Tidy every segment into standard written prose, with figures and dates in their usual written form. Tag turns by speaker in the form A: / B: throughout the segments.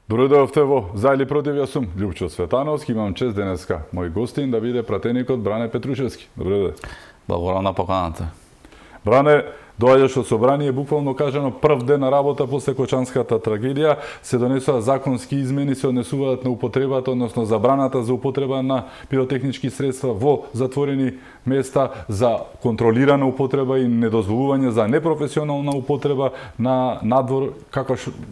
A: Добро дојдовте во За или против, јас сум Љупчо Светановски, имам чест денеска мој гостин да биде пратеникот Бране Петрушевски. Добро дојде.
B: Благодарам на поканата.
A: Бране, доаѓаш од собрание, буквално кажано прв ден на работа после Кочанската трагедија, се донесоа законски измени, се однесуваат на употребата, односно забраната за употреба на пиротехнички средства во затворени места, за контролирана употреба и недозволување за непрофесионална употреба на надвор,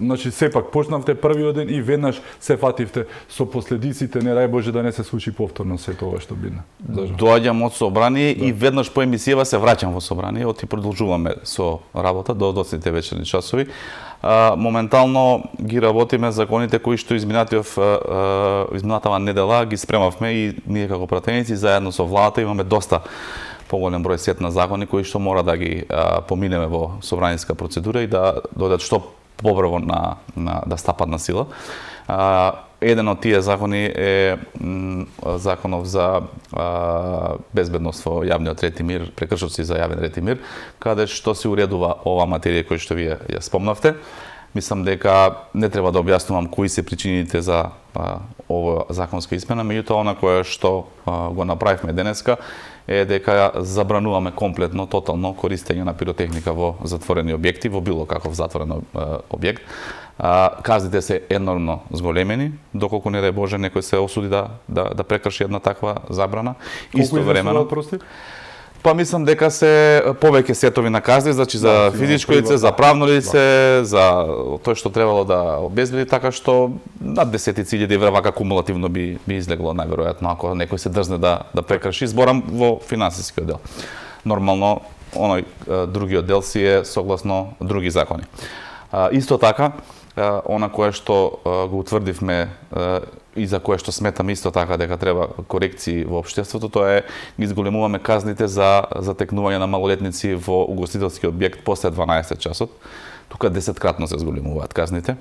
A: значи сепак почнавте првиот ден и веднаш се фативте со последиците, не дај Боже да не се случи повторно се тоа што бидна.
B: Доаѓам од собрание и веднаш по емисијава се враќам во собрание, и продолжуваме со работа до доцните вечерни часови. Моментално ги работиме законите кои што изминатава недела ги спремавме и ние како пратеници заедно со владата имаме доста поголем број сет на закони кои што мора да ги поминеме во собраниска процедура и да дојдат што побрзо да стапат на сила. Еден од тие закони е законов за безбедност во јавниот ред и мир, прекршоци за јавен ред и мир, каде што се уредува ова материја која што вие ја спомнавте. Мислам дека не треба да објаснувам кои се причините за ова законска измена, меѓутоа она кое што го направивме денеска е дека забрануваме комплетно, тотално користење на пиротехника во затворени објекти, во било каков затворен објект. Казните се енормно зголемени, доколку не дај Боже некој се осуди да прекрши една таква забрана.
A: Истовремено,
B: па мислам дека се повеќе сетови на казни, значи за физичко лице, за правно лице, за тој што требало да обезбеди, така што над 10.000 евра вака кумулативно би излегло најверојатно ако некој се дрзне да прекрши. Зборам во финансискиот дел. Нормално оној другиот дел си е согласно други закони. Исто така, она кое што го утврдивме и за кое што сметаме исто така дека треба корекции во општеството, тоа е ги зголемуваме казните за затекнување на малолетници во угостителски објект после 12 часот. Тука 10-кратно се зголемуваат казните.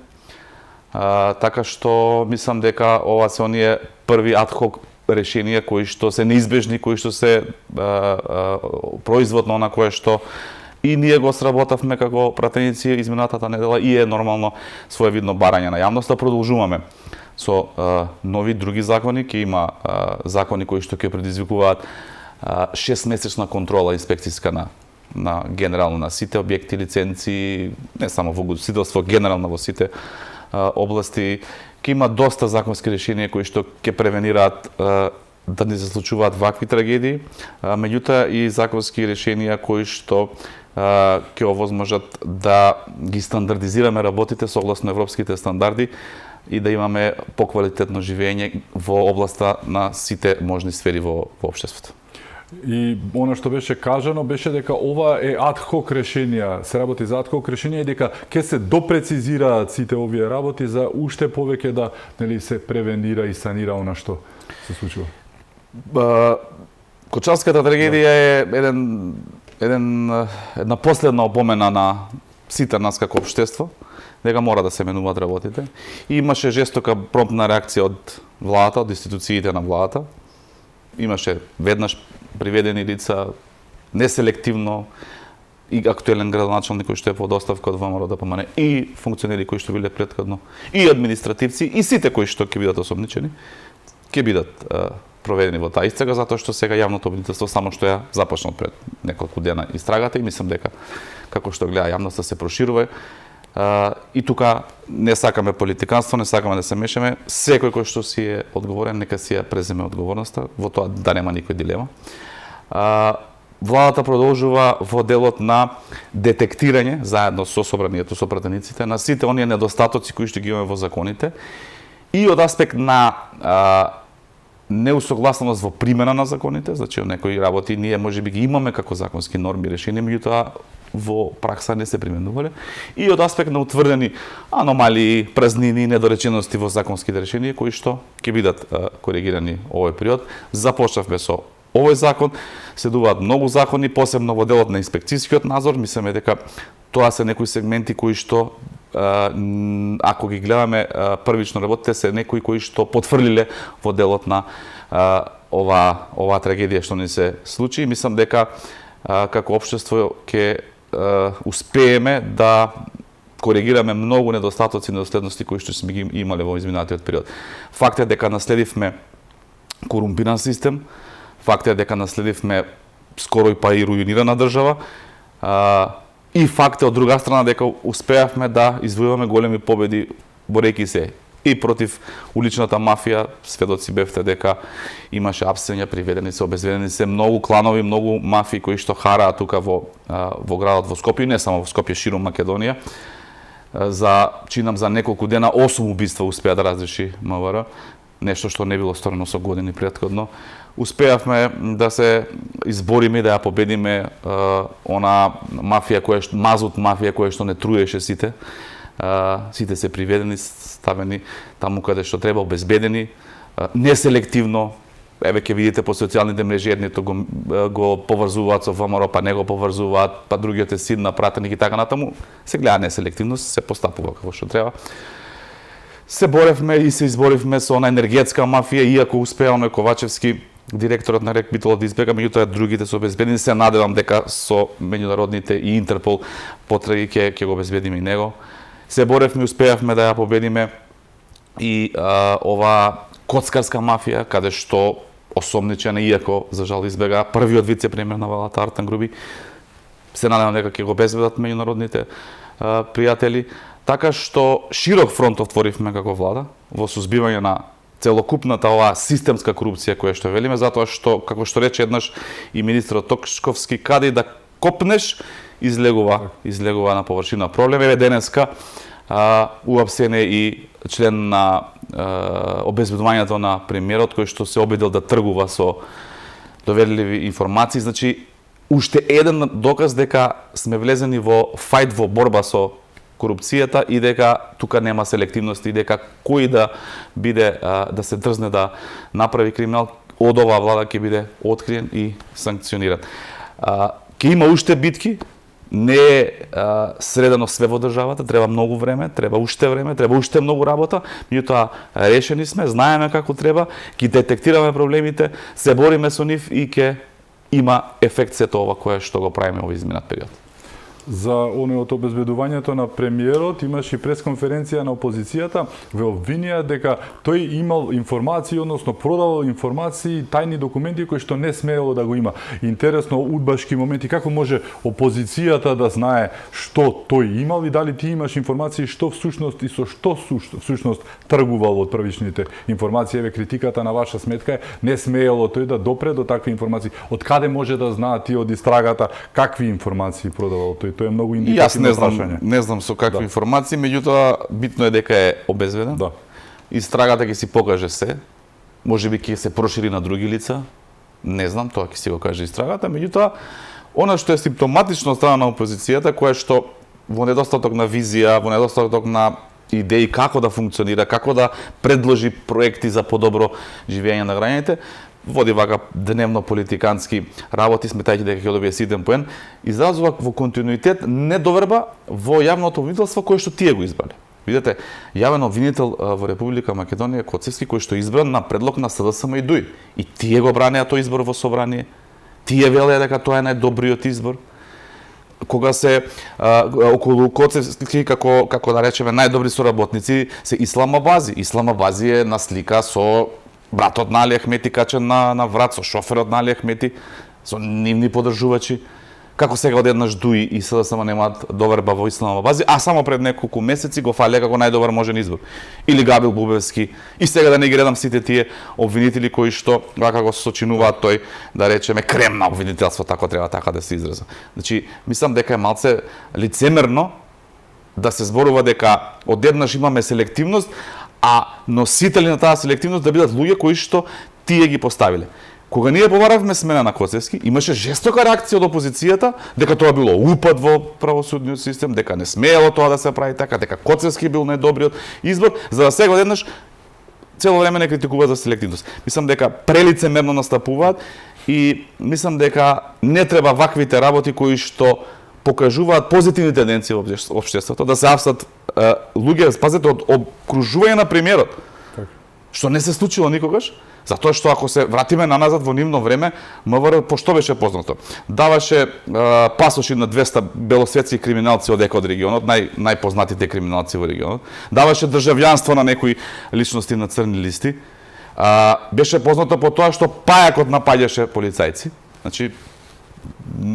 B: Така што мислам дека ова се оние први адхок решенија кои што се неизбежни, кои што се производ на она кое што и ние го сработавме како пратеници изминатата недела и е нормално своевидно барање на јавноста. Продолжуваме со нови други закони, ќе има закони кои што ќе предизвикуваат 6-месечна контрола инспекцијска на генерално на сите објекти, лиценци, не само во угостителство, генерално во сите области. Ќе има доста законски решенија кои што ќе превенираат да не се случуваат вакви трагедии, меѓутоа и законски решенија кои што ќе овозможат да ги стандардизираме работите согласно европските стандарди и да имаме поквалитетно живење во областа на сите можни сфери во општеството.
A: И она што беше кажано беше дека ова е адхок решенија, се работи за адхок решенија и дека ќе се допрецизираат сите овие работи за уште повеќе да се превенира и санира она што се случува.
B: Кочанската трагедија е една последна опомена на сите нас како општество, дека мора да се менуваат работите. И имаше жестока промптна реакција од владата, од институциите на владата. Имаше веднаш приведени лица, неселективно, и актуелен градоначалник кој што е под оставка од ВМРО ДПМН, и функционери кои што биле претходно, и административци, и сите кои што ќе бидат осомничени, ќе бидат проведени во таа истрага, затоа што сега јавното обвинителство само што ја започна пред неколку дена истрагата и мислам дека како што гледа јавноста се проширува. И тука не сакаме политиканство, не сакаме да се мешаме. Секој кој што си е одговорен, нека си ја преземе одговорноста, во тоа да нема никој дилема. Владата продолжува во делот на детектирање, заедно со собранието, со пратениците, на сите оние недостатоци кои што ги имаме во законите и од аспект на неусогласеност во примена на законите, значи некои работи ние можеби ги имаме како законски норми решени, меѓутоа во пракса не се применувале, и од аспект на утврдени аномалии, празнини, недоречености во законските решенија кои што ќе бидат коригирани овој период. Започнавме со овој закон, следуваат многу закони, посебно во делот на инспекцијскиот надзор. Мислиме дека тоа се некои сегменти кои што ако ги гледаме првично работите се некои кои што потврлиле во делот на ова трагедија што ни се случи. Мислам дека како општество ќе успееме да коригираме многу недостатоци и недоследности кои што сме ги имале во изминатиот период. Факт е дека наследивме корумпиран систем, факт е дека наследивме скоро и па и руинирана држава, и факт е од друга страна дека успеавме да извојуваме големи победи борејќи се и против уличната мафија. Сведоци бевте дека имаше апсења, приведени се, обезвредени се многу кланови, многу мафии кои што хараат тука во градот во Скопје, не само во Скопје, широм Македонија. Чинам за неколку дена 8 убиства успеа да разреши МВР, нешто што не било сторено со години претходно. Успеавме да се избориме и да ја победиме она мафија мазут мафија која што не труеше сите. Сите се приведени, ставени таму каде што треба, обезбедени, неселективно. Еве ќе видите по социјалните мрежи, едните го поврзуваат со ВМРО, па не го поврзуваат, па другиот е син на пратеник и така натаму. Се гледа неселективно, се постапува како што треба. Се боревме и се изборивме со она енергетска мафија, иако успеа оној Ковачевски, директорот на РЕК Битола, да избега, меѓутоа другите се обезбедени. Се надевам дека со меѓународните и Интерпол потраги ќе го обезбедиме и него. Се боревме и успеавме да ја победиме и ова коцкарска мафија, каде што осомничен, иако за жал избега првиот вице-премиер на Валата Артан Груби. Се надевам дека ќе го обезбедат меѓународните пријатели. Така што широк фронт отворивме како влада во сузбивање на целокупната оваа системска корупција која што велиме, затоа што, како што рече еднаш и министерот Токшковски, каде да копнеш, излегува на површина проблем. Еве денеска уапсен е и член на обезбедувањето на премиерот, кој што се обидел да тргува со доверливи информации. Значи, уште еден доказ дека сме влезени во фајт, во борба со корупцијата и дека тука нема селективност и дека кој да биде да се дрзне да направи криминал од оваа влада ќе биде откриен и санкциониран. Ќе има уште битки, не е средено све во државата, треба многу време, треба уште многу работа, меѓутоа решени сме, знаеме како треба, ќе детектираме проблемите, се бориме со нив и ќе има ефект сето ова кое што го правиме во изминат период.
A: За оној од обезбедувањето на премиерот имаше пресконференција на опозицијата, ве обвинија дека тој имал информации, односно продавал информации, тајни документи кои што не смеело да го има. Интересно, удбашки моменти, како може опозицијата да знае што тој имал и дали ти имаш информации што всушност и со што всушност тргувал од првичните информации. Еве критиката на ваша сметка е не смеело тој да допре до такви информации. Од каде може да знаат ти од истрагата какви информации продавал тој? Тоа е многу индикативно прашање.
B: Не знам со какви информации, меѓутоа битно е дека е обезведен.
A: Да.
B: Истрагата ќе си покаже се. Можеби ќе се прошири на други лица. Не знам, тоа ќе си го каже истрагата, меѓутоа она што е симптоматично од страна на опозицијата, која што во недостаток на визија, во недостаток на идеи како да функционира, како да предложи проекти за подобро живење на граѓаните, води вака дневно политикански работи, сметајќи дека ќе добие ситен поен, изразува во континуитет недоверба во јавното обвинителство кое што тие го избрале. Видете, јавен обвинител во Република Македонија Коцевски, кој што избран на предлог на СДСМ и ДУИ. И тие го бранеа тој избор во собрание. Тие велеа дека тоа е најдобриот избор. Кога се околу Коцевски како да речеме најдобри соработници се Исламабази. Исламабази е на слика со братот на Али Ахмети качен на врат, со шоферот на Али Ахмети, со нивни подржувачи. Како сега одеднаш ДУИ и СДСМ немаат доверба во Исламабази, а само пред неколку месеци го фале како најдобар можен избор. Или Габил Бубевски. И сега да не ги редам сите тие обвинители кои што вака го сочинуваат тој, да речеме, крем на обвинителство, така треба така да се израза. Значи, мислам дека е малце лицемерно да се зборува дека одеднаш имаме селективност, а носители на таа селективност да бидат луѓе кои што тие ги поставиле. Кога ние побаравме смена на Коцевски, имаше жестока реакција од опозицијата дека тоа било упад во правосудниот систем, дека не смеело тоа да се прави така, дека Коцевски бил најдобриот избор, за да сега одеднаш цело време не критикуваат за селективност. Мислам дека прелицемерно настапуваат и мислам дека не треба ваквите работи кои што покажуваат позитивни тенденции во општеството, да се апсат луѓе, пазете, од окружување на премиерот, што не се случило никогаш, Затоа што ако се вратиме наназад во нивно време, МВР по што беше познато? Даваше пасоши на 200 белосветски криминалци од од регионот, најпознатите криминалци во регионот. Даваше државјанство на некои личности на црни листи. Беше познато по тоа што пајакот напаѓаше полицајци. Значи,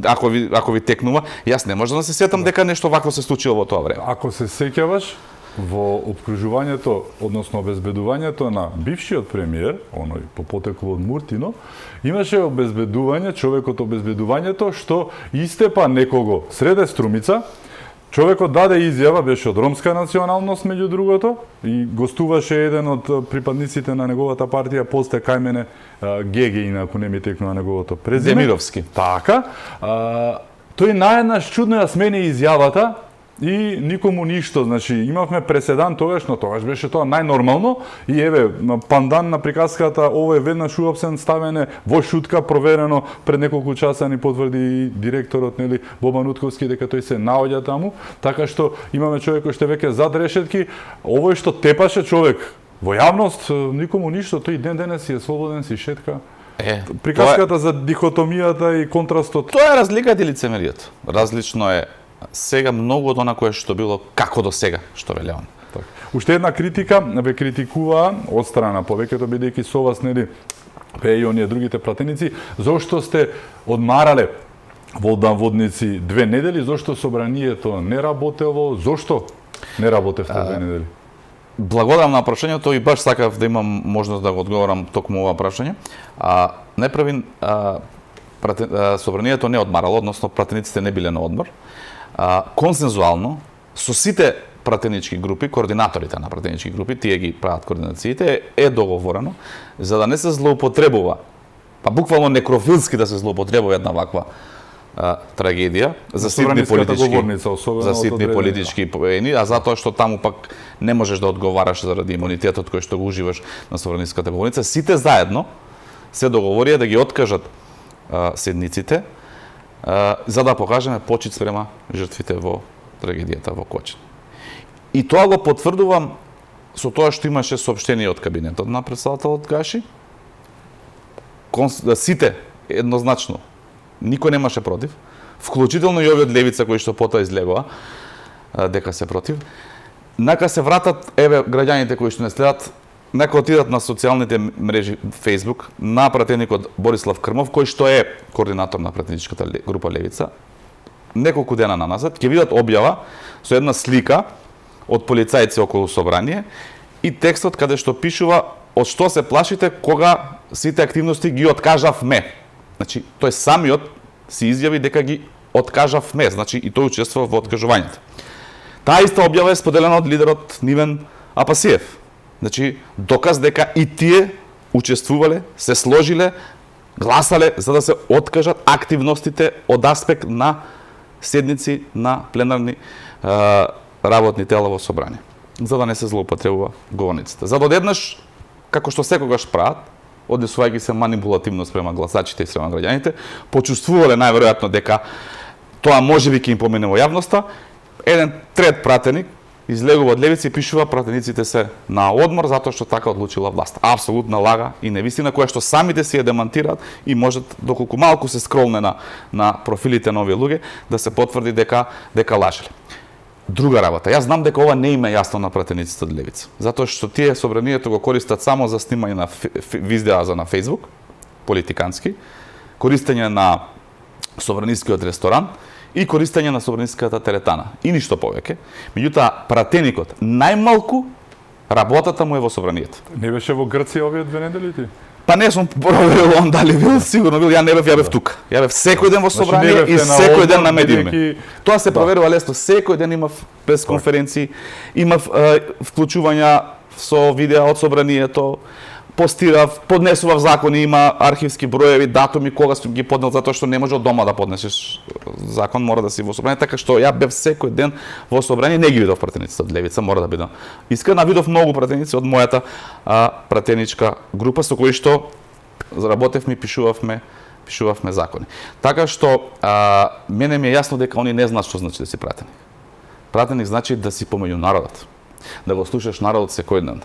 B: ако ви текнува, јас не можам да се сетам дека нешто вакво се случило во тоа време.
A: Ако се сеќаваш, во опкружувањето, односно обезбедувањето на бившиот премиер, оној по потекло од Муртино, имаше обезбедување, човекот обезбедувањето, што истепа некого среде Струмица. Човекот даде изјава, беше од ромска националност меѓу другото, и гостуваше еден од припадниците на неговата партија, после кај мене Геге, инаку не ми текнува неговото презиме.
B: Демировски.
A: Така. Тој наеднаш чудно ја смени изјавата и никому ништо. Значи, имавме преседан тогаш, но тогаш беше тоа најнормално. И еве, пандан на приказката, ово е веднаш уопсен ставене во шутка, проверено пред неколку часа ни потврди и директорот, нели, Бобан Утковски, дека тој се наоѓа таму. Така што имаме човек кој што веќе зад решетки, овој што тепаше човек во јавност, никому ништо, тој ден денес си е слободен, си шетка. Приказката за дихотомијата и контрастот.
B: Тоа е разликата и лицемерието. Различно е сега многу од она кое што било како до сега, што велевам.
A: Так. Уште една критика, ве критикуваа од страна повеќето, бидејќи со вас, нели, и оние другите пратеници, зошто сте одмарале во наводници 2 недели, зошто собранието не работело, зошто не работевте 2 недели?
B: Благодарам на прашањето и баш сакав да имам можност да го одговорам токму ова прашање. Најпрви, собранието не одмарало, односно пратениците не биле на одмор. Консензуално, со сите пратенички групи, координаторите на пратенички групи, тие ги прават координациите, е договорено, за да не се злоупотребува, па буквално некрофилски да се злоупотребува една ваква трагедија за ситни политички поени, а затоа што таму пак не можеш да одговараш заради имунитетот кој што го уживаш на Собраниската болница, сите заедно се договорија да ги откажат седниците, за да покажеме почит спрема жртвите во трагедијата во Кочани. И тоа го потврдувам со тоа што имаше соопштение од кабинетот на претседателот Гаши. Сите еднозначно, никој немаше против, вклучително и овие од левица кои што потоа излегоа дека се против. Нека се вратат, еве, граѓаните кои што не следат, нека отидат на социјалните мрежи Facebook, на пратеникот Борислав Крмов, кој што е координатор на пратеничката група Левица, неколку дена наназад, ќе видат објава со една слика од полицајци околу собрание и текстот каде што пишува од што се плашите кога сите активности ги откажавме. Значи, тој самиот си изјави дека ги откажавме, значи и тој учествува во откажувањето. Таа иста објава е споделена од лидерот Нивен Апасиев. Значи, доказ дека и тие учествувале, се сложиле, гласале за да се откажат активностите од аспект на седници на пленарни работни тела во собрание, за да не се злоупотребува говорницата. За да одеднаш, како што секогаш прават, однесувајќи се манипулативно спрема гласачите и спрема граѓаните, почувствувале најверојатно дека тоа можеби ќе им помине во јавноста, еден трет пратеник излегува од левица и пишува пратениците се на одмор затоа што така одлучила власт. Апсолутна лага и невистина која што самите си ја демантираат и можат, доколку малку се скролне на профилите на овие луѓе, да се потврди дека лажеле. Друга работа. Јас знам дека ова не има јасно на пратениците од левица, затоа што тие собранието го користат само за снимање на видеа на Facebook, политикански, користење на собранискиот ресторан и користење на собраниската теретана. И ништо повеќе. Меѓутоа, пратеникот најмалку работата му е во собранието.
A: Не беше во Грција овие 2 недели ти?
B: Па не сум проверил он дали бил, сигурно бил, ја не бев, ја бев тука. Ја бев секој ден во собрание и секој ден на медиуми. Тоа се проверува лесно, секој ден имав пресконференции, имав вклучувања со видеа од собранието, постирав, поднесував закони, има архивски броеви, датуми, кога сум ги поднел, затоа што не може од дома да поднесеш закон, мора да си во собрание, така што ја бев секој ден во собрание, не ги видов пратениците од левица, мора да бидам искрен, видов многу пратеници од мојата пратеничка група со кои што заработевме и пишувавме закони. Така што мене ми е јасно дека они не знаат што значи да си пратеник. Пратеник значи да си помеѓу народот, да го слушаш народот секој ден,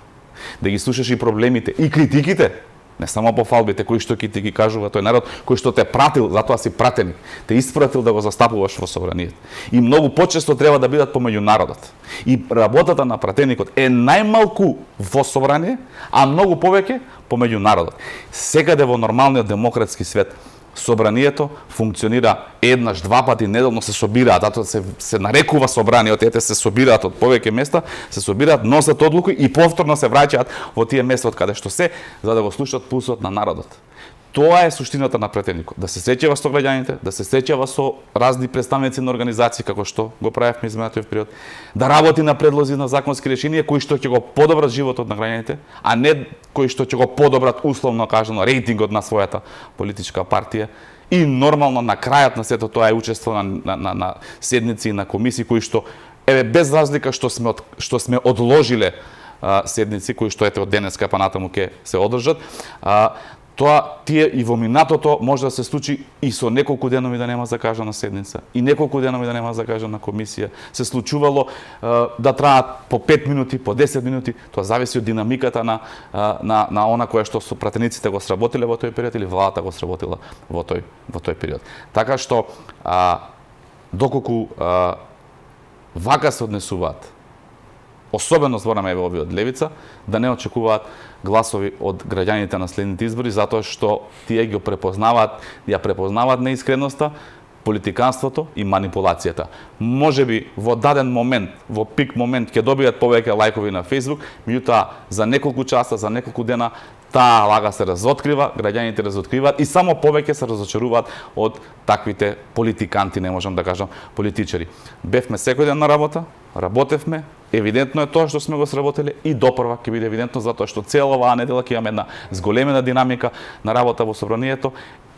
B: да ги слушаш и проблемите, и критиките Не само по фалбите кои што ти ги кажува тој народ, кој што те пратил, затоа си пратеник, те испратил да го застапуваш во собранието. И многу почесто треба да бидат помеѓу народот. И работата на пратеникот е најмалку во собрание, а многу повеќе помеѓу народот. Секаде во нормалниот демократски свет собранието функционира еднаш, два пати неделно се собираат, затоа се нарекува собрание, ете се собираат од повеќе места, се собираат, носат одлуки и повторно се враќаат во тие места од каде што се, за да го слушаат пулсот на народот. Тоа е суштината на пратеникот, да се сеќава со граѓаните, да се сеќава со разни представници на организации како што го правевме изминатиот период, да работи на предлози на законски решенија кои што ќе го подобрат животот на граѓаните, а не кои што ќе го подобрат условно кажано рейтингот на својата политичка партија. И нормално на крајот на сето тоа е учество на седници и на комисии кои што без разлика што сме одложиле седници кои што ете од денеска па натаму ќе се одржат, тоа тие и во минатото може да се случи и со неколку денови да нема закажана седница, и неколку денови да нема закажана комисија. Се случувало да траат по 5 минути, по 10 минути, тоа зависи од динамиката на она кое што со пратениците го сработиле во тој период или владата го сработила во тој период. Така што доколку вака се однесуваат, особено збораме во овие од левица, да не очекуваат гласови од граѓаните на следните избори, затоа што тие ги препознаваат неискреноста, политиканството и манипулацијата. Можеби во даден момент, во пик момент ќе добијат повеќе лајкови на Facebook, меѓутоа за неколку часа, за неколку дена таа лага се разоткрива, граѓаните разоткриваат и само повеќе се разочаруваат од таквите политиканти, не можам да кажам политичари. Бевме секој ден на работа, работевме, евидентно е тоа што сме го сработиле и допрва ќе биде евидентно затоа што цела оваа недела ќе имаме една зголемена динамика на работа во собранието.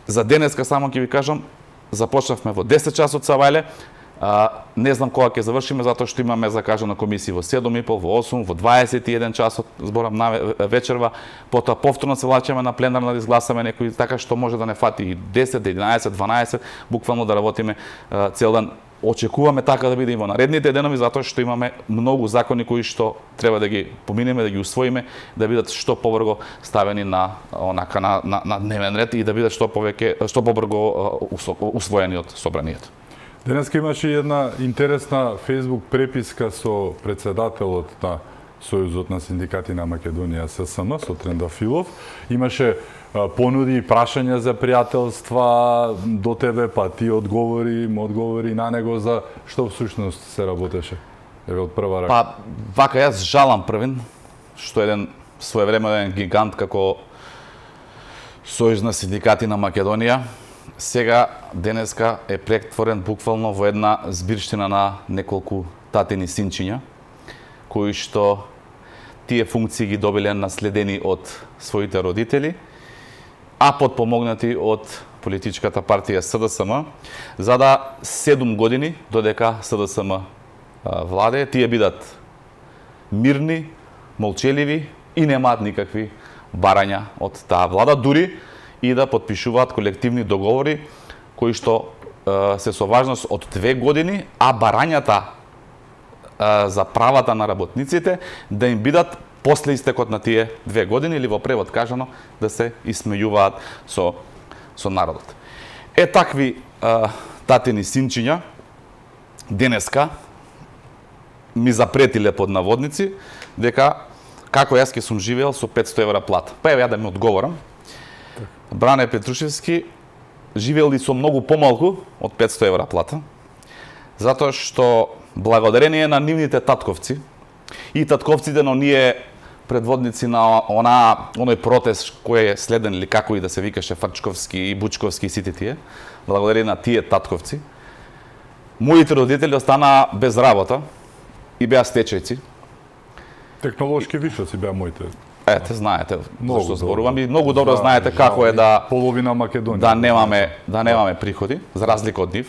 B: За денеска само ќе ви кажам, започнавме во 10 часот савајле, не знам кога ќе завршиме затоа што имаме закажана комисија во 7:30, во 8, во 21 часот, зборам на вечерва, потоа повторно се влачеме на пленарна да изгласаме некои, така што може да не фати и 10, 11, 12, буквално да работиме цел ден. Очекуваме така да биде и во наредните денови, затоа што имаме многу закони кои што треба да ги поминеме, да ги усвоиме, да бидат што побрзо ставени на дневен ред и да бидат што побрзо усвоени од собранието.
A: Денеска имаше една интересна Facebook преписка со председателот на Сојузот на синдикати на Македонија ССМ, со Трендафилов. Имаше понуди и прашања за пријателства до тебе, па ти му одговори на него за што всушност се работеше. Еве од прва рака.
B: Па вака јас жалам првен што еден своевременен гигант како Сојуз на синдикати на Македонија сега денеска е претворен буквално во една збирштина на неколку татини синчиња кои што тие функции ги добиле наследени од своите родители, а подпомогнати од политичката партија СДСМ, за да 7 години додека СДСМ владее, тие бидат мирни, молчеливи и немаат никакви барања од таа влада, дури и да подпишуваат колективни договори кои што се со важност од 2 години, а барањата за правата на работниците да им бидат после истекот на тие 2 години или во превод кажано да се исмејуваат со народот. Такви татини синчиња денеска ми запретиле под наводници дека како јас ке сум живеел со 500 евра плата. Па еве ја да ми одговорам. Бране Петрушевски живеел и со многу помалку од 500 евра плата, затоа што благодарение на нивните татковци и татковците на оние предводници на оној протест кој е следен или како и да се викаше Фрчковски и Бучковски и сите тие, благодарение на тие татковци, моите родители останаа без работа и беа стечајци.
A: Технолошки вишоци беа моите.
B: Ете, знаете зашто зборувам и многу добро знаете како е да
A: половина Македонија
B: да немаме приходи за разлика од нив.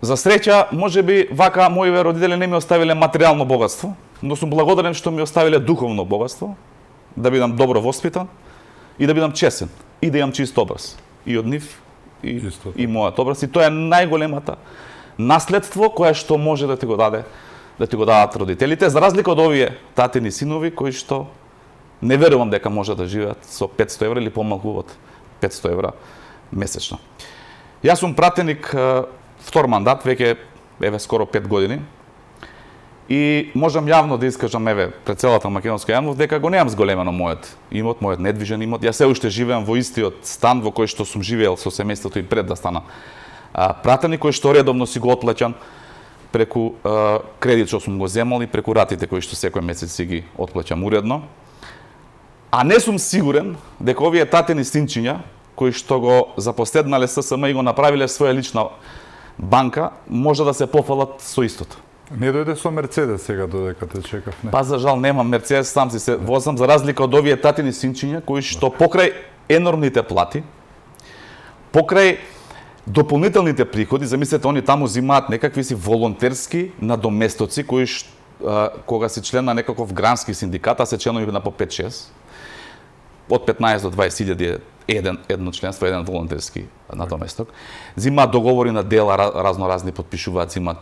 B: За среќа, можеби вака моите родители не ми оставиле материјално богатство, но сум благодарен што ми оставиле духовно богатство, да бидам добро воспитан и да бидам чесен и да имам чист образ и од нив и мојот образ, и тоа е најголемата наследство кое што може да ти го дадат родителите, за разлика од овие татини синови кои што Не верувам дека може да живеат со 500 евра или помалку од 500 евра месечно. Јас сум пратеник втор мандат, веќе скоро 5 години. И можам јавно да искажам пред целата македонска јавност дека го немам зголемено мојот недвижен имот. Јас се уште живеам во истиот стан во кој што сум живеел со семејството и пред да стана пратеник, кој што редовно си го отплаќам преку кредит што сум го земал и преку ратите кои што секој месец си ги отплаќам уредно. А не сум сигурен дека овие татени синчиња кои што го запоседнале ССМ и го направиле своја лична банка, може да се пофалат со истото.
A: Не дојде со Мерцедес сега додека те чекав, не?
B: Па за жал немам Мерцедес, сам си се возам, за разлика од овие татини синчиња кои што покрај енормните плати, покрај дополнителните приходи, замислете, они таму зимаат некакви си волонтерски надоместоци кои кога си член на некаков грански синдикат, а се членови на по 5-6, од 15 до 20.000 едно членство, еден волонтерски надоместок. Зимаат договори на дела, разноразни подпишуваат, зимаат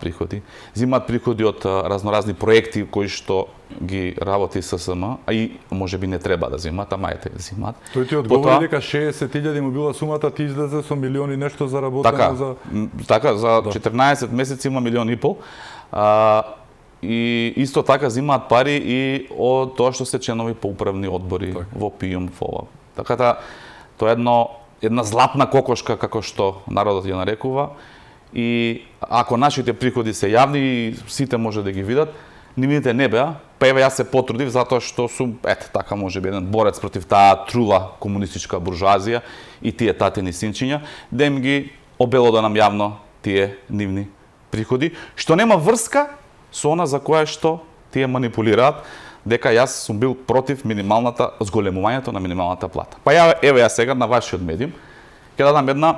B: приходи од разноразни проекти кои што ги работи ССМ, а и можеби не треба да зимаат, ама ете зимаат.
A: Тој ти одговори дека 60.000 му била сумата, ти излезе со милиони нешто заработено
B: Така, за 14 месеци има милион и пол. И исто така зимаат пари и од тоа што се членови по управни одбори во ПИУМ, Така да, тоа е една златна кокошка, како што народот ја нарекува, и ако нашите приходи се јавни и сите може да ги видат, нивните не беа, па јас се потрудив затоа што сум, така можеби еден борец против таа трула комунистичка буржуазија и тие татини синчиња, да им ги обелоданам јавно тие нивни приходи, што нема врска со она за која што тие манипулираат, дека јас сум бил против зголемувањето на минималната плата. Па јас сега на вашиот медиум ќе дадам една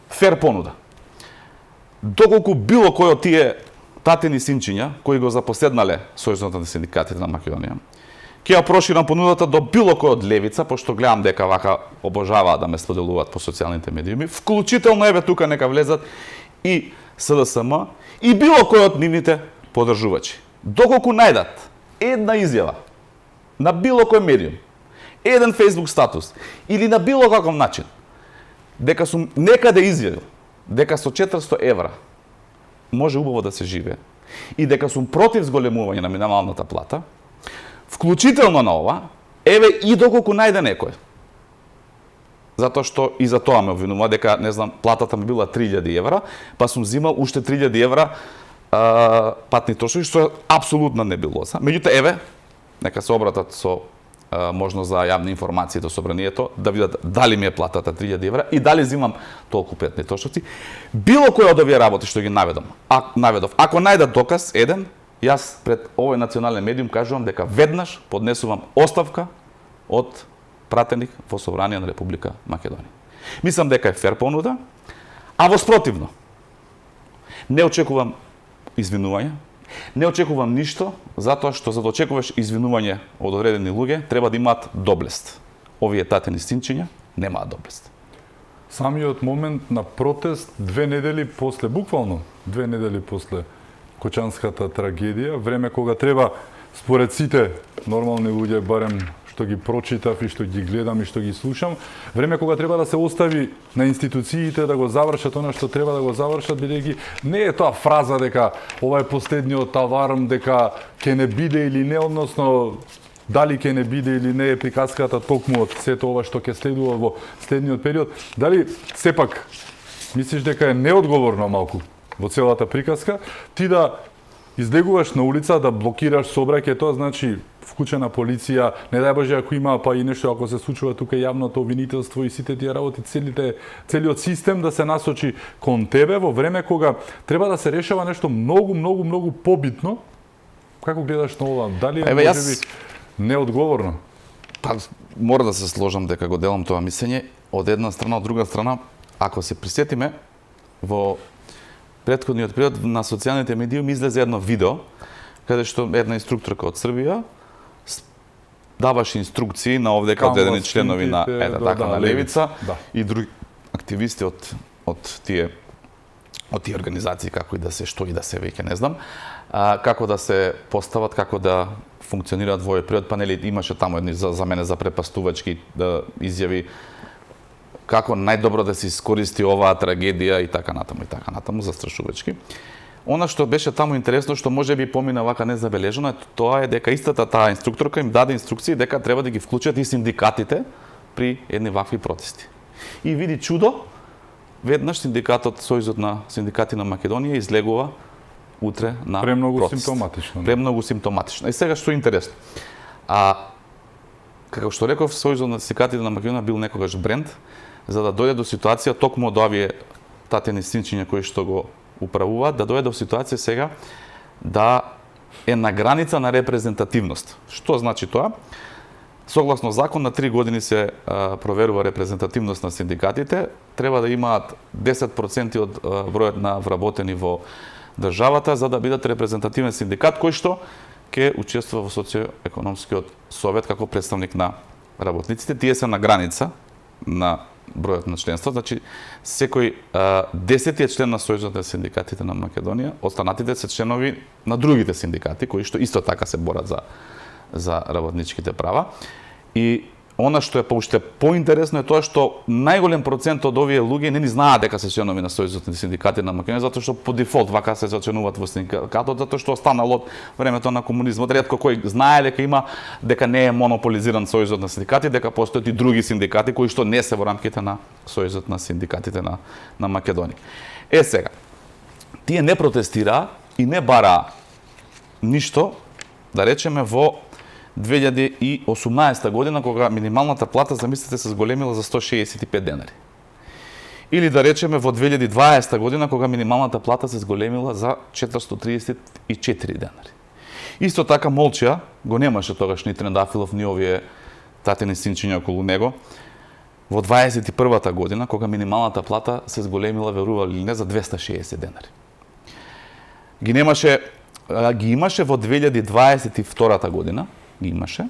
B: фер понуда. Доколку било кој од тие татени синчиња кои го запоседнале Сојузот на синдикатите на Македонија, ќе ја проширам понудата до било кој од левица, пошто гледам дека вака обожаваат да ме споделуваат по социјалните медиуми, вклучително тука нека влезат и СДСМ и било кој од нивните поддржувачи. Доколку најдат една изјава на било кој медиум, еден Facebook статус или на било каков начин, дека сум некаде изјавил дека со 400 евра може убаво да се живее и дека сум против зголемување на минималната плата, вклучително на ова, и доколку најде некој. Затоа што и за тоа ме обвинува дека, не знам, платата ми била 3000 евра, па сум зимал уште 3000 евра патни трошоци, што апсолутна небилоза. Меѓутоа, нека се обратат со можност за јавни информации до собранието, да видат дали ми е платата 3000 евра и дали зимам толку патни трошоци. Било кој од овие работи што ги наведов, ако најдат доказ еден, јас пред овој национален медиум кажувам дека веднаш поднесувам оставка од пратеник во Собрание на Република Македонија. Мислам дека е фер понуда, а воспротивно не очекувам извинување, не очекувам ништо, затоа што за да очекуваш извинување од одредени луѓе, треба да имаат доблест. Овие татени синчиња немаат доблест.
A: Самиот момент на протест 2 недели после, буквално 2 недели после Кочанската трагедија, време кога треба, според сите нормални луѓе, барем што ги прочитав и што ги гледам и што ги слушам, време кога треба да се остави на институциите да го завршат она што треба да го завршат, бидејќи не е тоа фраза дека ова е последниот аварм, дека ќе не биде или не, односно дали ќе не биде или не е приказката токму од сето ова што ќе следува во следниот период. Дали сепак мислиш дека е неодговорно малку во целата приказка ти да излегуваш на улица, да блокираш сообраќај, тоа значи вклучена полиција, не дај Боже ако има па и нешто ако се случува тука јавното обвинителство и сите тие работи, целиот систем да се насочи кон тебе во време кога треба да се решава нешто многу побитно. Како гледаш на ова? Дали е можеби неодговорно?
B: Па мора да се сложам дека го делам тоа мислење од една страна, од друга страна, ако се присетиме во претходниот период на социјалните медиуми излезе едно видео каде што една инструкторка од Србија даваше инструкции на овдека одредени членови на на левица и други активисти од тие од тие организации, како и да се, што и да се веќе, не знам, како да се постават, како да функционираат во овој период, па нели имаше таму едни за мене запрепастувачки изјави како најдобро да се искористи оваа трагедија и така натаму застрашувачки. Она што беше таму интересно, што може би помина вака незабележано, тоа е дека истата таа инструкторка им даде инструкции дека треба да ги вклучат и синдикатите при едни вакви протести. И види чудо, веднаш синдикатот, Сојузот на синдикати на Македонија излегува утре на
A: премногу
B: протест.
A: симптоматично.
B: Премногу симптоматично. И сега што е интересно. Како што реков, Сојузот на синдикатите на Македонија бил некогаш бренд за да дојде до ситуација токму од овие татени синчиња кои што го управуваат, да дојде до ситуација сега да е на граница на репрезентативност. Што значи тоа? Согласно закон, на 3 години се проверува репрезентативност на синдикатите, треба да имаат 10% од бројот на вработени во државата за да бидат репрезентативен синдикат кој што ќе учествува во социоекономскиот совет како представник на работниците. Тие се на граница на бројот на членство, значи секој 10-тиот член на Сојузот на синдикатите на Македонија, останатите се членови на другите синдикати кои што исто така се борат за работничките права. И она што е уште поинтересно е тоа што најголем процент од овие луѓе не ни знаат дека се членови на Сојузот на синдикати на Македонија, затоа што по дефолт вака се зачленуваат во синдикатот, затоа што останало од времето на комунизмот. Ретко кој знае дека не е монополизиран Сојузот на синдикати, дека постојат и други синдикати кои што не се во рамките на Сојузот на синдикатите на Македонија. Сега, тие не протестираа и не бараа ништо, да речеме, во 2018 година, кога минималната плата, замислете, се зголемила за 165 денари. Или да речеме во 2020 година, кога минималната плата се зголемила за 434 денари. Исто така молчија, го немаше тогаш ни Трендафилов, ни овие татени синчиња околу него, во 21 година, кога минималната плата се зголемила, верували или не, за 260 денари. Ги имаше во 2022 година, ги имаше,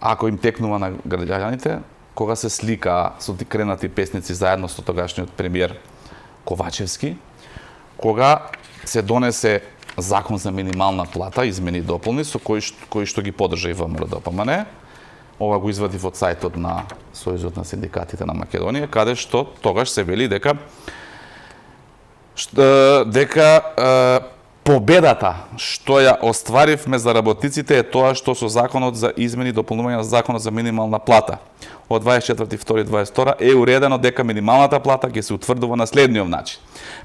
B: ако им текнува на граѓаните, кога се слика со кренати песници заедно со тогашниот премиер Ковачевски, кога се донесе закон за минимална плата, измени и дополни, со кои што ги подржа и ВМРО-ДПМН. Ова го извадив од сајтот на Сојузот на синдикатите на Македонија, каде што тогаш се вели дека победата што ја остваривме за работниците е тоа што со законот за измени и дополнување на законот за минимална плата од 24.2.22 е уредено дека минималната плата ќе се утврдува на следниот начин: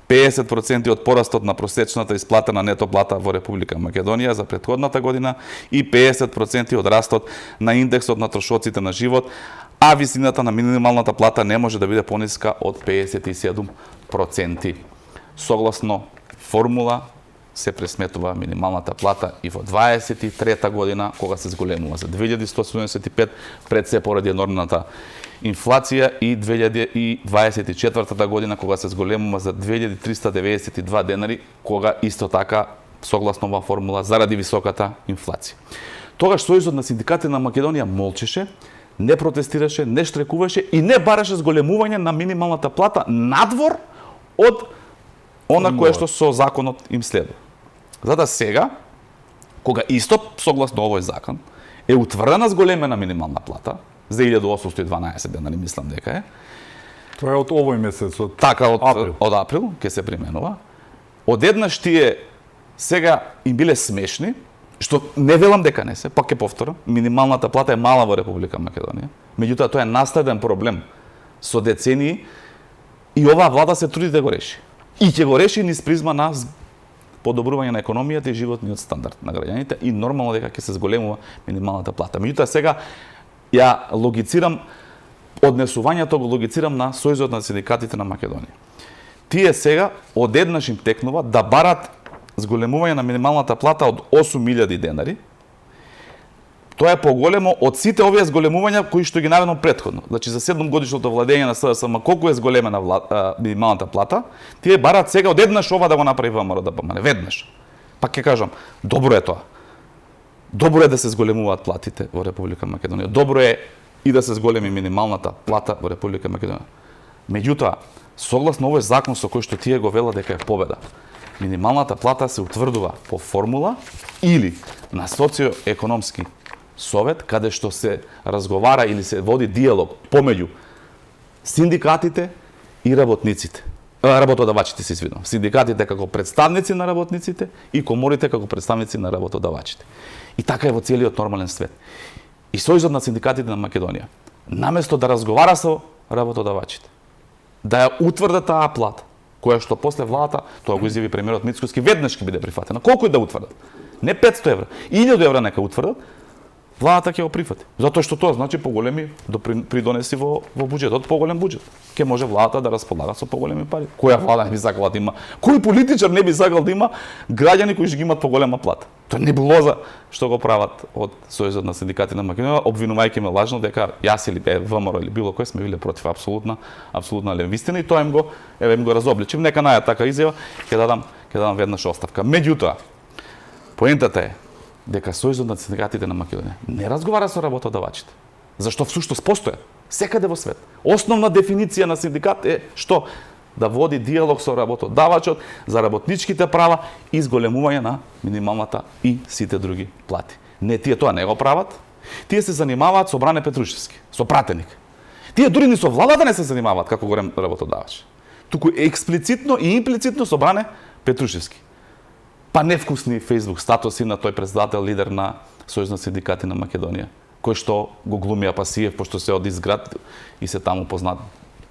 B: 50% од порастот на просечната исплатена нето плата во Република Македонија за претходната година и 50% од растот на индексот на трошоците на живот, а висината на минималната плата не може да биде пониска од 57%. Согласно формула се пресметува минималната плата и во 23 година, кога се зголемува за 2175, пред се поради енормната инфлација, и 2024 година, кога се зголемува за 2392 денари, кога исто така, согласно оваа формула, заради високата инфлација. Тогаш Сојузот на синдикатите на Македонија молчеше, не протестираше, не штрекуваше и не бараше зголемување на минималната плата надвор од она кое што со законот им следува. Зада сега, кога исто согласно овој закон е утврдена зголемена минимална плата за 1812 денари, мислам дека е.
A: Тоа е од овој месец, од
B: април. Од април ќе се применува. Одеднаш тие сега им биле смешни, што не велам дека не се, пак ќе повторам, минималната плата е мала во Република Македонија. Меѓутоа тоа е наследен проблем со децении и оваа влада се труди да го реши. И ќе го реши низ призма на подобрување на економијата и животниот стандард на граѓаните и нормално дека ќе се зголемува минималната плата. Меѓутоа сега ја логицирам однесувањето, го логицирам на Сојузот на синдикатите на Македонија. Тие сега одеднаш им текнува да барат зголемување на минималната плата од 8000 денари. Тоа е поголемо од сите овие зголемувања кои што ги наведам претходно. Значи за 7 годишното владење на СДСМ колку е зголемена минималната плата, тие барат сега одеднаш ова да го направи ВМРО-ДПМН, веднаш. Пак ќе кажам, добро е тоа. Добро е да се зголемуваат платите во Република Македонија. Добро е и да се зголеми минималната плата во Република Македонија. Меѓутоа, согласно овој закон со кој што тие го велат дека е победа, минималната плата се утврдува по формула или на социоекономски совет, каде што се разговара или се води диалог помеѓу синдикатите и работниците. Работодавачите, се извинувам. Синдикатите како представници на работниците и коморите како представници на работодавачите. И така е во целиот нормален свет. И Сојузот на синдикатите на Македонија, наместо да разговара со работодавачите, да ја утврда таа плата, која што после владата, тоа го изјави премиерот Мицкоски, веднаш ќе биде прифатена. Колку и да утврдат? Не 500 евра, 1000 евра нека утврдат, владата ќе го прифати. Затоа што тоа значи поголеми придонеси во буџетот, поголем буџет. Ќе може владата да располага со поголеми пари. Која влада не би сакала да има? Кој политичар не би сакал да има граѓани кои ќе имаат поголема плата? Тоа не било што го прават од Сојузот на синдикатите на Македонија, обвинувајќи ме лажно дека јас или ВМРО или било кој сме биле против апсолутна левистина и тоа им го разобличив. Нека наја така изјава, ќе дадам веднаш оставка. Меѓутоа, поентата е дека Сојузот на синдикатите на Македонија не разговара со работодавачите. Зашто всушност постоја секаде во свет. Основна дефиниција на синдикат е што? Да води диалог со работодавачот за работничките права и зголемување на минималната и сите други плати. Не, тие тоа не го прават. Тие се занимаваат со Бране Петрушевски, со пратеник. Тие дури ни со владата не се занимаваат како голем работодавач. Туку експлицитно и имплицитно со Бране Петрушевски. Па невкусни Facebook статуси на тој председател, лидер на Сојуз на синдикати на Македонија, кој што го глумија Пасиев, пошто се од изград и се таму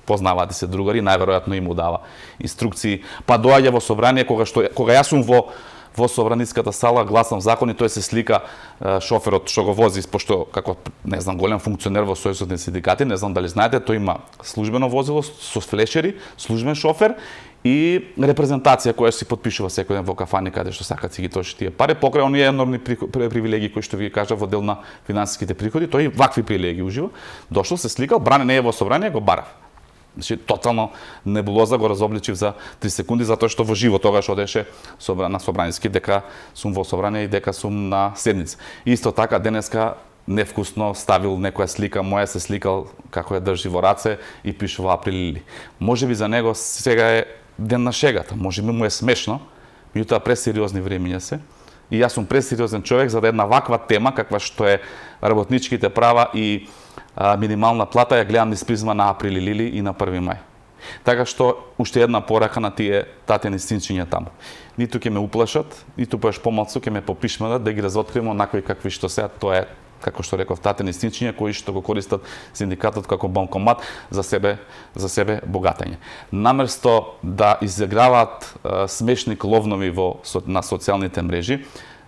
B: познаваат и се другари, најверојатно им дава инструкции. Па доаѓа во собрание кога јас сум во собраниската сала, гласам закон и тој се слика шоферот што го вози, пошто како не знам голем функционер во Сојузот на синдикати, не знам дали знаете, тој има службено возило со флешери, службен шофер и репрезентација која си подпишува секој ден во кафани каде што сакат си ги троши тие пари, покрај оние енормни привилегии кои што ви кажа во дел на финансиските приходи, тој вакви привилегии ужива. Дошол, се сликал, Бране не е во собрание, го барав. Значи, тотално небулоза го разобличив за 3 секунди, затоа што во живо тогаш одеше на собраниски, дека сум во собрание и дека сум на седница. Исто така, денеска невкусно ставил некоја слика, моја се сликал како ја држи во раце и пишува Април Лили. Може би за него сега е ден на шегата, може би му е смешно, меѓутоа пресериозни времиња се. И јас сум пресериозен човек за да една ваква тема, каква што е работничките права и минимална плата, ја гледам низ призма на Април Лили и на 1 мај. Така што, уште една порака на тие татени синчиња таму. Ниту ќе ме уплашат, ниту поеш помалку ќе ме попишмадат да ги разоткриемо онакви какви што се, тоа е како што реков, татени синчиња кои што го користат синдикатот како банкомат за себе богатење. Наместо да изиграваат смешни кловнови на социјалните мрежи,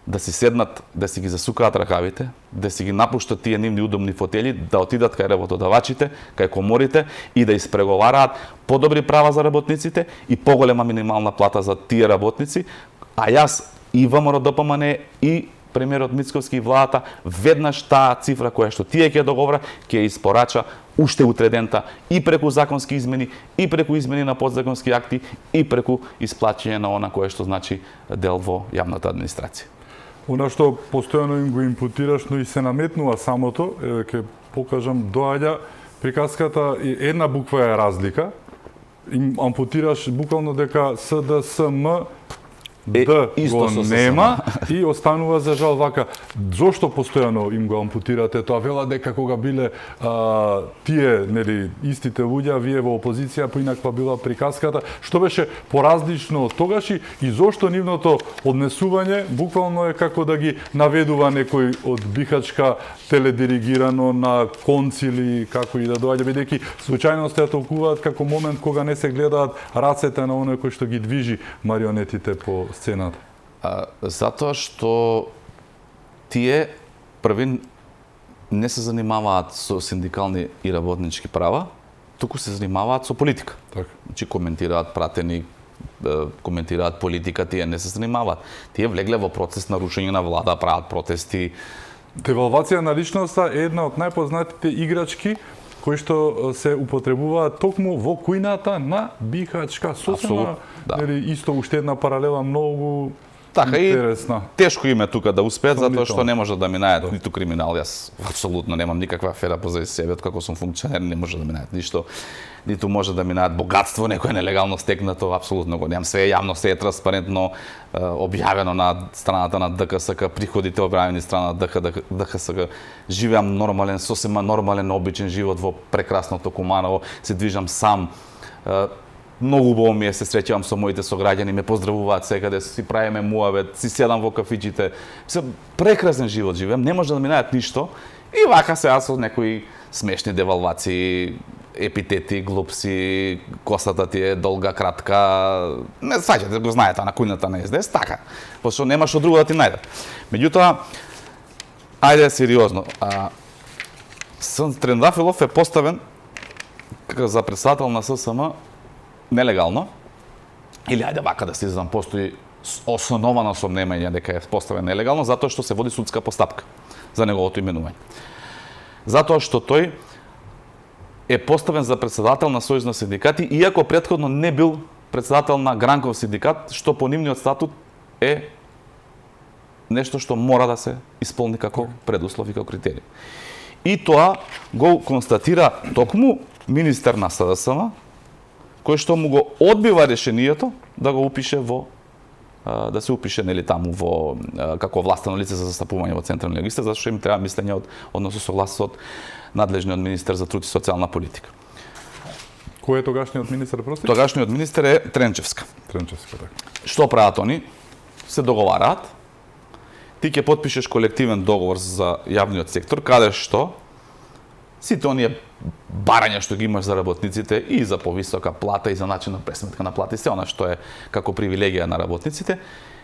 B: да си седнат, да си ги засукаат ракавите, да си ги напуштат тие нивни удобни фотели, да отидат кај работодавачите, кај коморите и да испреговараат подобри права за работниците и поголема минимална плата за тие работници, а јас и ВМРО ДПМН и премиерот Мицковски и владата веднаш таа цифра која што тие ќе договора, ќе испорача уште утредента и преку законски измени, и преку измени на подзаконски акти, и преку исплаќање на она кое што значи дел во јавната администрација.
A: Она што постојано им го импутираш, но и се наметнува самото, ќе покажам, доаѓа приказката, една буква е разлика, им ампутираш буквално дека СДСМ Д го нема и останува за жал вака. Зошто постојано им го ампутирате тоа? Вела дека кога биле тие, нели, истите луѓе, вие во опозиција, поинаква била приказката, што беше поразлично од тогаш и зошто нивното однесување буквално е како да ги наведува некој од Бихачка теледиригирано на концили, како и да доаѓа, бидејќи случајно се толкуваат како момент кога не се гледаат рацете на оној кој што ги движи марионетите по сцената?
B: Затоа што тие први не се занимаваат со синдикални и работнички права, туку се занимаваат со политика.
A: Така.
B: Значи коментираат пратени, коментираат политика, тие не се занимаваат. Тие влегле во процес на рушење на влада, прават протести.
A: Девалвација на личноста е една од најпознатите играчки кои што се употребуваат токму во кујната на Бихачка. Сосема,
B: да.
A: Исто уште една паралела многу
B: Така и
A: Интересно.
B: тешко име тука да успеат затоа што
A: Сомнително.
B: не може да минаат ниту криминал. Јас апсолутно немам никаква афера позади себе, откако сум функционер, не може да минаат ништо. Ниту може да минаат богатство, некое нелегално стекнато, апсолутно го немам. Све е јавно, све е транспарентно, објавено на страната на ДКСК, приходите објавени страна на ДКСК. Живеам нормален, сосема нормален, обичен живот во прекрасното Куманово, се движам сам. Многу убаво ми е, се среќавам со моите сограѓани, ме поздравуваат секаде, си правиме муавет, си седам во кафичите. Се прекрасен живот живеам, не може да минаат ништо. И вака сега со некои смешни девалвации, епитети, глупси, косата ти е долга, кратка. Не саѓате, го знаете, на кујната на СДС, така. Пошто нема што друго да ти најде. Меѓутоа, ајде сериозно. Трендафилов е поставен за председател на ССМ нелегално, или ајде вака да се изгледам, постои основано сомневање дека е поставен нелегално, затоа што се води судска постапка за неговото именување. Затоа што тој е поставен за председател на Сојуз на синдикати, иако претходно не бил председател на Гранков синдикат, што по нивниот статут е нешто што мора да се исполни како предуслов и како критерij. И тоа го констатира токму министер на СДСМ, кој што му го одбива решението да го упише во да се упише нели таму во како властено лице за застапување во централниот регистар, зашто им треба мислење односно согласност од надлежниот министер за труд и социјална политика.
A: Кој е тогашниот министер, прости?
B: Тогашниот министер е Тренчевска.
A: Тренчевска, така.
B: Што прават они? Се договараат. Ти ќе потпишеш колективен договор за јавниот сектор, каде што сите оние барања што ги имаш за работниците и за повисока плата и за начин на пресметка на плата и се она што е како привилегија на работниците,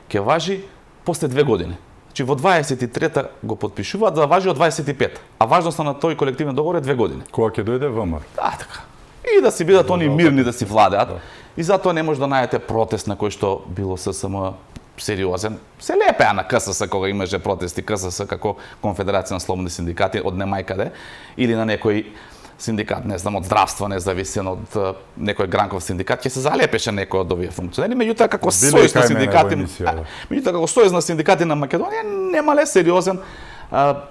B: ќе важи после 2 години. Значи во 23-та го потпишуваат да важи од 25, а важноста на тој колективен договор е 2 години.
A: Кога ќе дојде ВМРО?
B: Така. И да си бидат они мирни да си владеат. И затоа не може да најдете протест на кој што било ССМ сериозен. Се лепеа на КСС кога имаше протести, КСС како Конфедерација на слободни синдикати од немајкаде, или на некој синдикат, не знам, од здравство независен, од некој Гранков синдикат, ќе се залепеше некој од овие функционери, меѓутоа како Сојуз на синдикати, меѓутоа како Сојуз на синдикати на Македонија немале сериозен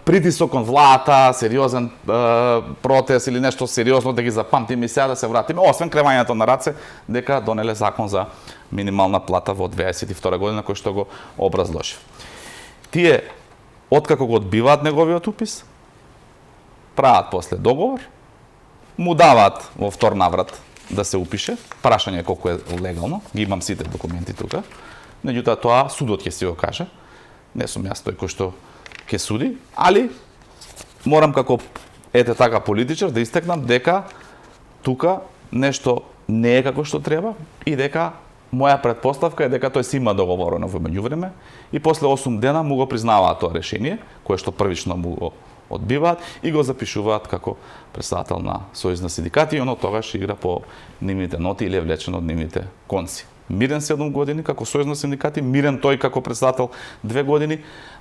B: притисок кон владата, сериозен протест или нешто сериозно да ги запамтиме и сега да се вратиме, освен кревањето на раце дека донеле закон за минимална плата во 2022 година кој што го образложи. Тие откако го одбиваат неговиот упис, прават после договор, му даваат во втор наврат да се упише, прашање колку е легално, ги имам сите документи тука, меѓутоа тоа судот ќе си го каже, не сум јас тој кој што ќе суди, али морам како ете така политичар да истекнам дека тука нешто не е како што треба и дека моја претпоставка е дека тој си има договорено во меѓувреме и после 8 дена му го признаваат тоа решение, кое што првично му го одбиваат и го запишуваат како председател на Сојуз на синдикати и оно тогаш игра по нивните ноти или е влечен од нивните конци. Мирен 7 години како Сојуз на синдикати, мирен тој како председател 2 години,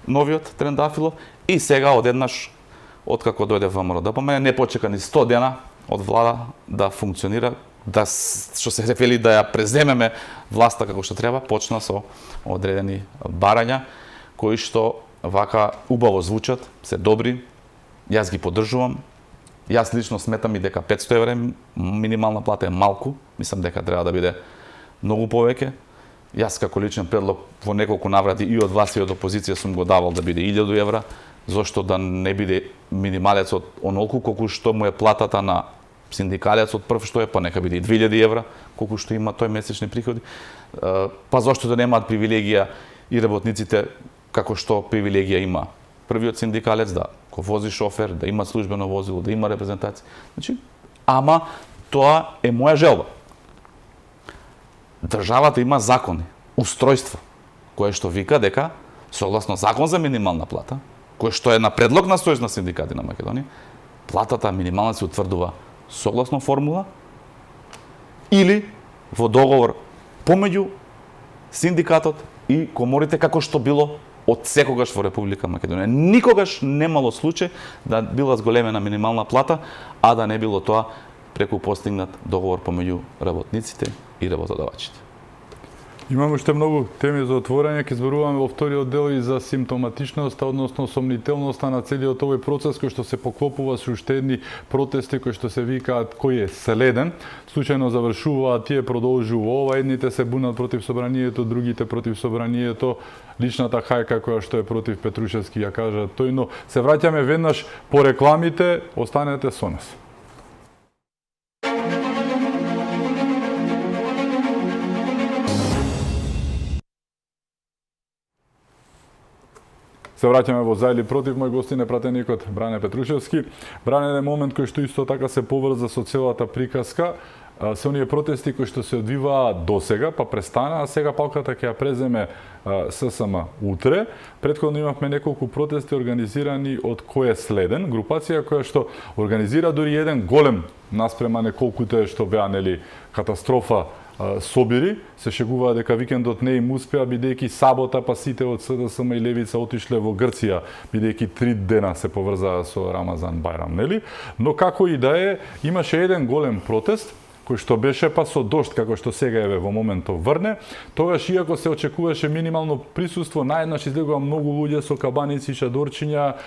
B: новиот Трендафилов и сега одеднаш откако дојде ВМРО ДПМН не почека ни 100 дена од влада да функционира, да што се вели да ја преземеме власта како што треба, почна со одредени барања кои што вака убаво звучат, се добри. Јас ги поддржувам. Јас лично сметам и дека 500 евра минимална плата е малку, мислам дека треба да биде многу повеќе. Јас како личен предлог во неколку наврати и од власт и од опозиција сум го давал да биде 1000 евра, зошто да не биде минималецот онолку колку што му е платата на синдикалецот прв што е, па нека биде и 2000 евра, колку што има тој месечни приходи. Па зошто да немаат привилегија и работниците како што привилегија има првиот синдикалец, да го вози шофер, да има службено возило, да има репрезентација. Значи, ама тоа е моја желба. Државата има закони, устројство, кое што вика дека согласно закон за минимална плата, кој што е на предлог на Сојуз на синдикати на Македонија, платата минимална се утврдува согласно формула или во договор помеѓу синдикатот и коморите како што било од секогаш во Република Македонија. Никогаш немало случај да била зголемена минимална плата, а да не било тоа преку постигнат договор помеѓу работниците и работодавачите.
A: Имаме уште многу теми за отворање, ќе зборуваме во вториот дел и за симптоматичноста, односно сомнителноста на целиот овој процес кој што се поклопува со уште едни протести кои што се викаат кој е следен. Случајно завршуваат, тие продолжува ова, едните се бунат против собранието, другите против собранието. Личната хајка која што е против Петрушевски ја кажа тој, но се враќаме веднаш по рекламите, останете со нас. Се враќаме во за или против, мој гостин е пратеникот Бране Петрушевски. Бране е момент кој што исто така се поврза со целата приказка. Се оние протести кои што се одвиваа досега, па престана, а сега палката ќе ја преземе ССМ утре. Претходно имавме неколку протести организирани од кој е следен, групација која што организира дури еден голем наспрема неколкуте што беа нели катастрофа собири, се шегуваа дека викендот не им успеа бидејќи сабота па сите од СДСМ и Левица отишле во Грција, бидејќи 3 дена се поврзаа со Рамазан Бајрам, нели? Но како и да е, имаше еден голем протест кој што беше па со дожд, како што сега еве во моментов врне. Тогаш, иако се очекуваше минимално присуство, наеднаш излегува многу луѓе со кабаници и шадорчиња,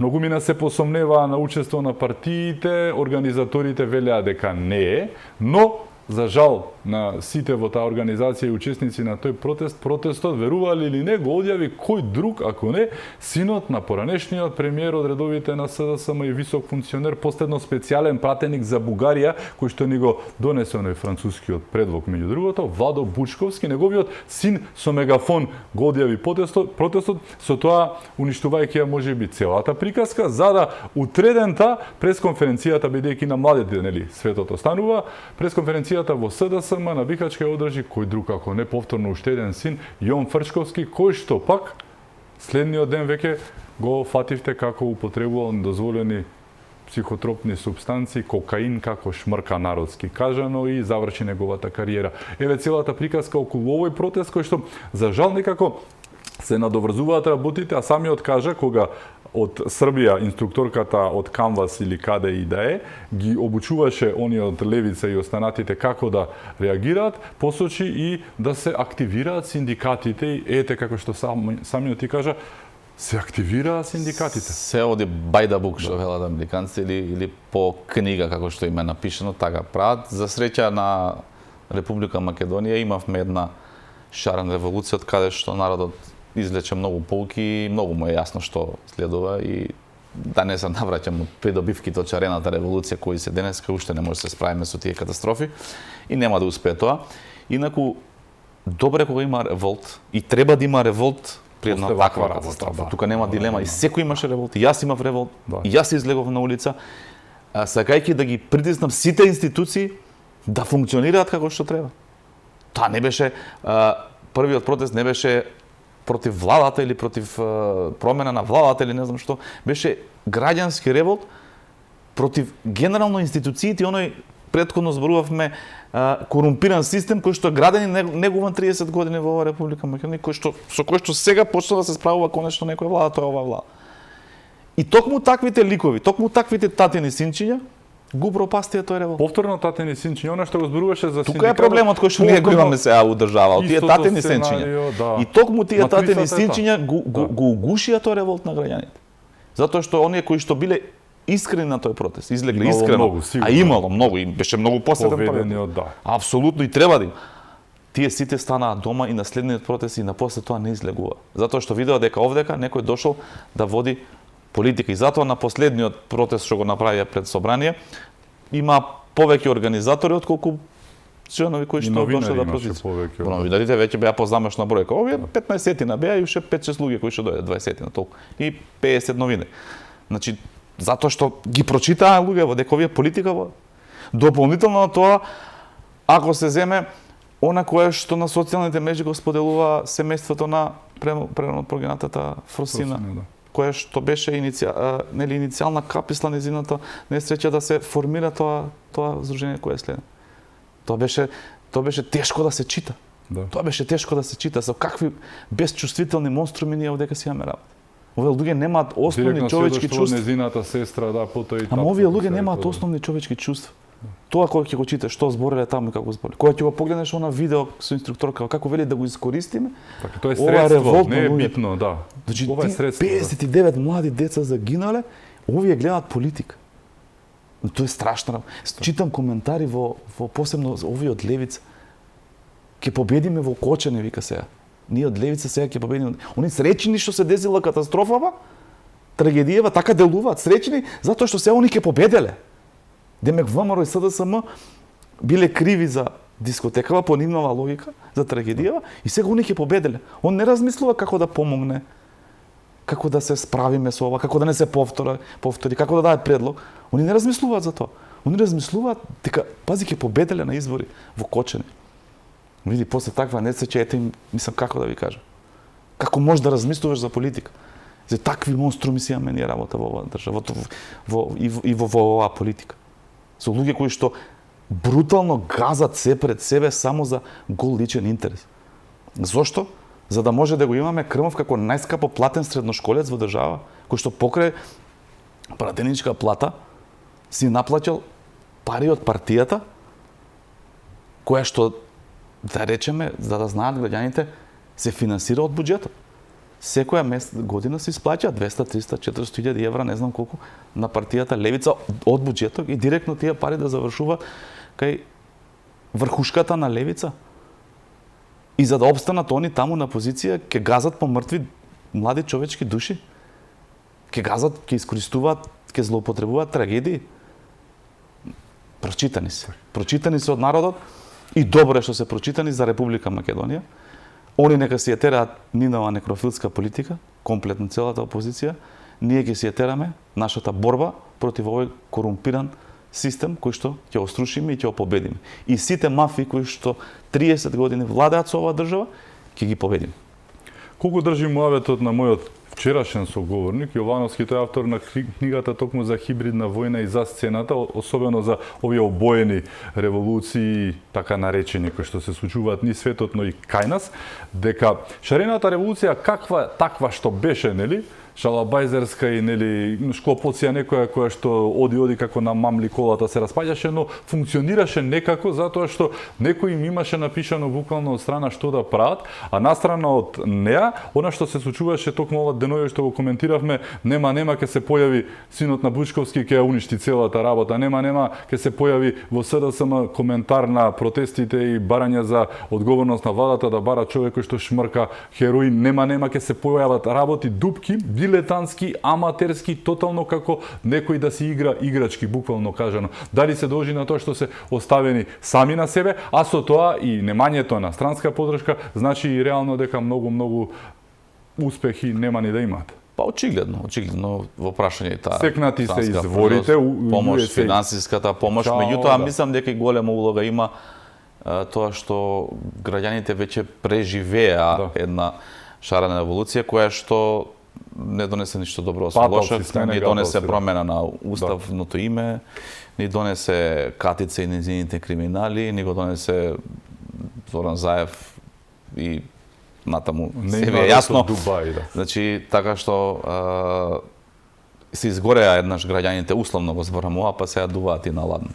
A: многумина се посомневаа на учество на партиите, организаторите велеа дека не е, но за жал на сите во таа организација и учесници на тој протестот, верували или не, го одјави кој друг, ако не, синот на поранешниот премиер од редовите на СДСМ и висок функционер, последно специјален пратеник за Бугарија, кој што ни го донесе оној францускиот предлог, меѓу другото, Владо Бучковски, неговиот син со мегафон го одјави протестот, со тоа уништувајќи ја можеби целата приказка, за да утредента пресконференцијата, бидејќи на младите, нели, светот останува, пресконференцијата во СДСМ на Бихачка ја одржи кој друг, ако не повторно уште еден син, Јон Фрчковски, кој што пак следниот ден веќе го фативте како употребувал недозволени психотропни супстанции, кокаин како шмрка народски кажано и заврши неговата кариера. Еве целата приказка околу овој протест кој што за жал некако се надоврзуваат работите, а самиот кажа кога од Србија инструкторката од Канвас или каде и да е, ги обучуваше оние од Левица и останатите како да реагираат, посочи и да се активираат синдикатите и ете како што самиот ти кажа, се активираа синдикатите.
B: Се оди by the book, што велат американците, или по книга, како што им е напишано, така прават. За среќа на Република Македонија имавме една шарена револуција, од каде што народот излече многу полки и многу му е јасно што следува и да не се навраќам од придобивките од шарената револуција кои се денеска, уште не може да се справиме со тие катастрофи и нема да успее тоа. Инаку, добре кога има револт и треба да има револт при една таква катастрофа. Тука нема дилема и секој имаше револт, и јас имав револт, и јас излегов на улица, сакајќи да ги притиснам сите институции да функционираат како што треба. Тоа не беше првиот протест не беше против владата или против промена на владата или не знам што, беше граѓански револт против генерално институциите и оној претходно зборувавме корумпиран систем кој што градени негуван 30 години во оваа Република Македонија, со кој што сега почна да се справува конечно некоја влада, тоа е оваа влада. И токму таквите ликови, токму таквите татини синчиња го пропастија тој револт.
A: Повторно татени синчиња, она што го зборуваше за
B: синдикатот. Тука е проблемот кој што ние го имаме сега у држава, тие татени синчиња.
A: Да.
B: И токму тие татени синчиња го угушија тој револт на граѓаните. Затоа што оние кои што биле искрени на тој протест, излегле искрено, имало многу и беше многу посетен.
A: Да.
B: Апсолутно и треба да има. Тие сите станаа дома и на следниот протест и на после тоа не излегува. Затоа што видеа дека овдека некој дошол да води политика и затоа на последниот протест што го направија пред собрание има повеќе организатори отколку членови кои што дошле да протестираат. Новинарите веќе беа позамешна бројка. Овие 15-тина беа и уште 5-6 луѓе кои што дојде 20-тина толку и 50 новини. Значи затоа што ги прочитаа луѓе дека овие политика во дополнително на тоа ако се земе она кое што на социјалните мрежи го споделува семејството на пренот прогенатата Фросина. Која што беше иницијална каписла незината несреќа да се формира тоа здружение кое следи. Тоа беше тешко да се чита.
A: Да.
B: Тоа беше тешко да се чита со какви безчувствителни монструми ние овдека си имаме работа. Овие луѓе немаат основни човечки чувства.
A: Незината сестра, да, потоа и
B: ама овие луѓе немаат основни човечки чувства. Тоа кога ќе го читаш што збореле таму и како збореле. Кога ќе го погледнеш она видео со инструкторка како вели да го искористиме.
A: Така тоа е
B: ова
A: средство,
B: револтно,
A: не е
B: луѓе.
A: битно, да.
B: Значи,
A: Ова е средство.
B: 59 млади деца загинале, овие гледаат политика. Но тоа е страшна работа. Читам коментари во посебно овие од левица. Ќе победиме во Кочане, вика сега. Ние од левица сега ќе победиме. Они среќни што се десила катастрофава, трагедијава, така делуваат, среќни затоа што сега они ќе победеле. Демек ВМРО и СДСМ биле криви за дискотекава по нивнава логика, за трагедијава и сега они ќе победеле. Он не размислува како да помогне, како да се справиме со ова, како да не се повтори, како да даде предлог. Они не размислуваат за тоа. Они размислуваат дека пази ќе победеле на избори во Кочане. Види, после таква несреќа, ете им, мислам како да ви кажам. Како можеш да размислуваш за политика? За такви монструми си имаме ние работа во оваа држава, во оваа политика. Со луѓе кои што брутално газат се пред себе само за гол личен интерес. Зошто? За да може да го имаме Крмов како најскапо платен средношколец во држава, кој што покрај пратеничка плата си наплаќал пари од партијата, која што, да речеме, за да знаат граѓаните, се финансира од буџетот. Секоја година се исплаќа 200, 300, 400 000 евра, не знам колку, на партијата Левица од буџетот и директно тие пари да завршуваат кај врхушката на Левица. И за да обстанат они таму на позиција, ќе газат по мртви млади човечки души. Ќе газат, ќе искористуваат, ќе злоупотребуваат трагедии. Прочитани се. Прочитани се од народот и добро е што се прочитани за Република Македонија. Они нека си ја тераат нивната некрофилска политика, комплетно целата опозиција. Ние ќе си ја тераме нашата борба против овој корумпиран систем кој што ќе острушиме и ќе победиме. И сите мафии кои што 30 години владеат со оваа држава, ќе ги победиме.
A: Колку држи муаветот на мојот вчерашен соговорник, Јовановски, тој автор на книгата токму за хибридна војна и за сцената, особено за овие обоени револуции, така наречени, кои што се случуваат ни светот, но и кај нас, дека шарената револуција каква таква што беше, нели? Шалабајзерска и нели шклопоција некоја која што оди како на мамли колата се распаѓаше, но функционираше некако затоа што некој им имаше напишано буквално од страна што да прават, а настрана од неа, она што се случуваше токму ова денови што го коментиравме, нема ќе се појави синот на Бучковски ќе ја уништи целата работа, нема ќе се појави во СДСМ коментар на протестите и барање за одговорност на владата да бара човек кој што шмрка хероин, нема ќе се појават работи дупки, дилетантски, аматерски, тотално како некој да си игра играчки, буквално кажано. Дали се дължи на тоа што се оставени сами на себе, а со тоа и немањето на странска подршка, значи и реално дека многу успехи нема ни да имаат.
B: Па очигледно во прашање таа.
A: Стекнати се изворите,
B: помош, финансиската помош, меѓутоа мислам дека и голема улога има тоа што граѓаните веќе преживеа една шарена револуција која што не донесе ништо добро со лошо, не донесе промена на уставното име, не донесе Катица и незините криминали, не го донесе Зоран Заев и натаму себе јасно. Значи, така што се изгореа еднаш граѓаните, условно го зборам, па се дуваат и на ладно.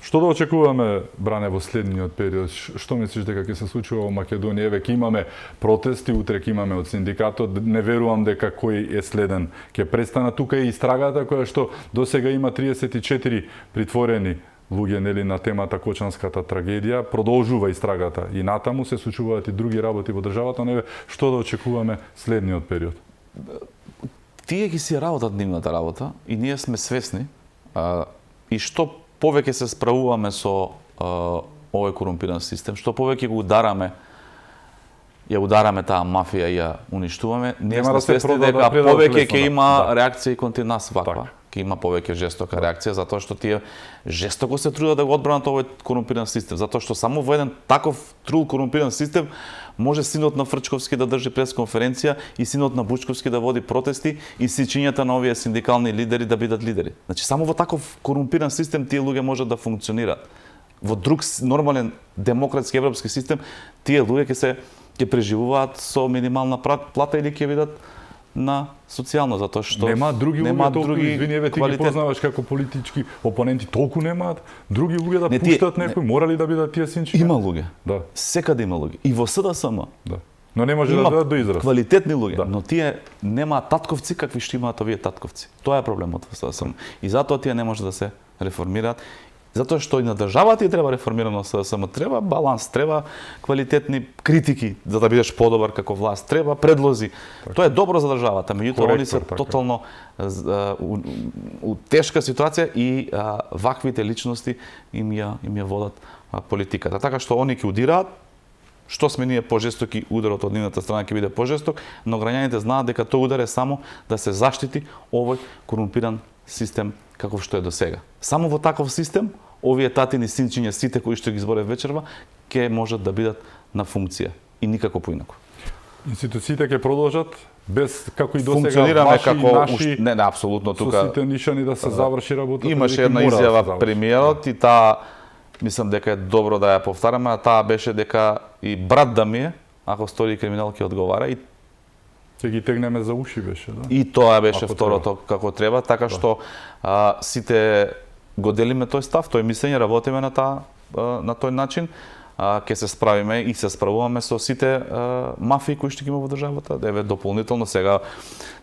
A: Што да очекуваме, Бране, во следниот период? Што мислиш дека ќе се случува во Македонија? Еве ќе имаме протести, утре ќе имаме од синдикатот. Не верувам дека кој е следен ќе престана. Тука е истрагата која што досега има 34 притворени луѓе, нели, на темата Кочанската трагедија. Продолжува истрагата и натаму се случуваат и други работи во државата. Неве, што да очекуваме следниот период?
B: Тие ги си работат нивната работа и ние сме свесни и што повеќе се справуваме со овој корумпиран систем, што повеќе го удараме таа мафија и ја уништуваме, ние сме свесни дека повеќе ќе има реакција и кон нас ваква. Ќе има повеќе жестока реакција, затоа што тие жестоко се трудат да го одбранат овој корумпиран систем, затоа што само во еден таков трул корумпиран систем може синот на Фрчковски да држи пресконференција и синот на Бучковски да води протести и сичињата на овие синдикални лидери да бидат лидери. Значи само во таков корумпиран систем тие луѓе можат да функционираат. Во друг нормален демократски европски систем тие луѓе ќе преживуваат со минимална плата или ќе бидат на социјално, затоа што
A: Нема други луѓе толку, извини, еве ти ги
B: квалитет.
A: познаваш како политички опоненти, толку немаат други луѓе да
B: Не, тие-
A: пуштат некој, морали да бидат тие синчиња?
B: Има луѓе.
A: Да,
B: Секаде има луѓе. И во СДСМ
A: да. Но не може да
B: има
A: дадат до израз.
B: квалитетни луѓе,
A: Да.
B: но тие немаат татковци какви што имаат овие татковци. Тоа е проблемот во СДСМ. И затоа тие не може да се реформираат. Затоа што и на државата и треба реформирано СДСМ, треба баланс, треба квалитетни критики за да бидеш подобар како власт, треба предлози. Тоа е добро за државата, меѓутоа они се
A: Коректор, така.
B: тотално у тешка ситуација и ваквите личности им ја водат политиката. Така што они ќе удираат, што сме ние пожестоки, ударот од нивната страна ќе биде пожесток, но граѓаните знаат дека тој удар е само да се заштити овој корумпиран систем каков што е до сега. Само во таков систем, овие татини синчиња, сите кои што ги зборев вечерва, ќе можат да бидат на функција и никако поинаку.
A: Институциите ќе продолжат без како и до сега
B: Функционираме
A: ваши
B: како
A: и наши
B: не, апсолутно
A: со
B: тука
A: сите нишани да се заврши работата.
B: имаше
A: бидејќи
B: една
A: мора да се
B: изјава
A: заврши.
B: премиерот и таа мислам дека е добро да ја повтараме, а таа беше дека и брат да ми е, ако стори криминал ќе одговара и
A: Ќе ги тегнеме за уши беше, да.
B: И тоа беше
A: Ако
B: второто како треба, така што сите го делиме тој став, тој мислење, работиме на на тој начин, ќе се справиме и се справуваме со сите мафии кои што ги има во државата. Еве дополнително сега